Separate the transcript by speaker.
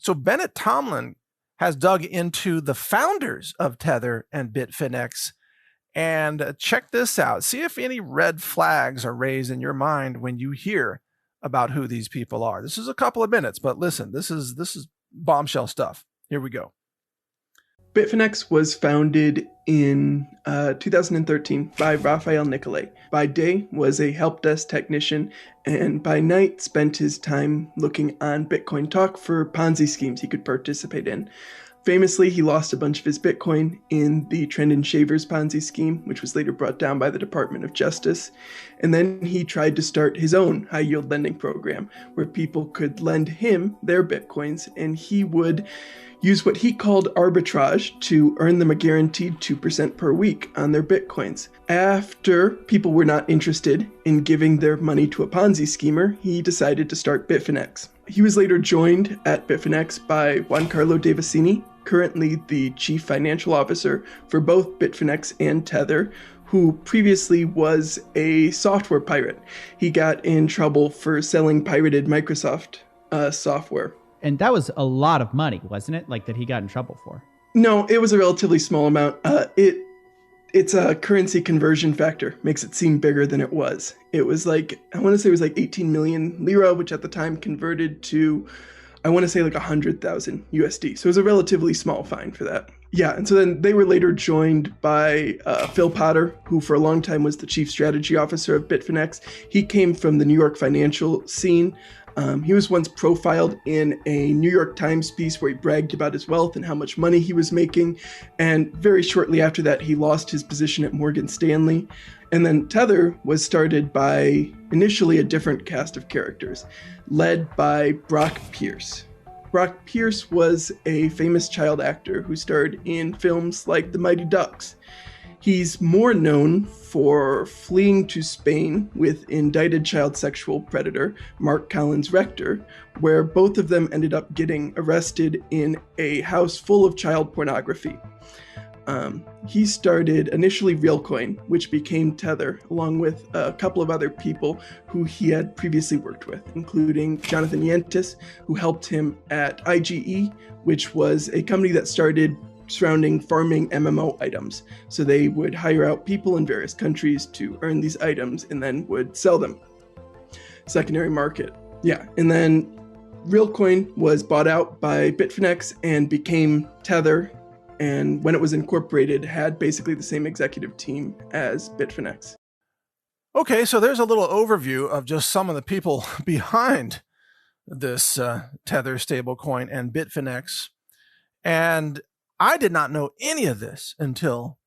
Speaker 1: So Bennett Tomlin has dug into the founders of Tether and BITFINEX. And check this out. See if any red flags are raised in your mind when you hear about who these people are. This is a couple of minutes, but listen, this is bombshell stuff. Here we go.
Speaker 2: BITFINEX was founded in 2013 by Raphael Nicolay. By day was a help desk technician, and by night spent his time looking on Bitcoin Talk for Ponzi schemes he could participate in. Famously, he lost a bunch of his Bitcoin in the Trendon Shavers Ponzi scheme, which was later brought down by the Department of Justice. And then he tried to start his own high-yield lending program, where people could lend him their Bitcoins, and he would use what he called arbitrage to earn them a guaranteed 2% per week on their Bitcoins. After people were not interested in giving their money to a Ponzi schemer, he decided to start BITFINEX. He was later joined at BITFINEX by Juan Carlo Davasini, currently the chief financial officer for both BITFINEX and Tether, who previously was a software pirate. He got in trouble for selling pirated Microsoft software.
Speaker 3: And that was a lot of money, wasn't it? Like that he got in trouble for.
Speaker 2: No, it was a relatively small amount. It's a currency conversion factor, makes it seem bigger than it was. It was like, I want to say it was like 18 million lira, which at the time converted to, I want to say like 100,000 USD. So it was a relatively small fine for that. Yeah, and so then they were later joined by Phil Potter, who for a long time was the chief strategy officer of BITFINEX. He came from the New York financial scene. He was once profiled in a New York Times piece where he bragged about his wealth and how much money he was making. And very shortly after that, he lost his position at Morgan Stanley. And then Tether was started by initially a different cast of characters, led by Brock Pierce. Brock Pierce was a famous child actor who starred in films like The Mighty Ducks. He's more known for fleeing to Spain with indicted child sexual predator Mark Collins Rector, where both of them ended up getting arrested in a house full of child pornography. He started initially Realcoin, which became Tether, along with a couple of other people who he had previously worked with, including Jonathan Yantis, who helped him at IGE, which was a company that started surrounding farming MMO items. So they would hire out people in various countries to earn these items and then would sell them. Secondary market. Yeah, and then Realcoin was bought out by BITFINEX and became Tether, and when it was incorporated, had basically the same executive team as BITFINEX.
Speaker 1: Okay, so there's a little overview of just some of the people behind this Tether stablecoin and BITFINEX. And I did not know any of this until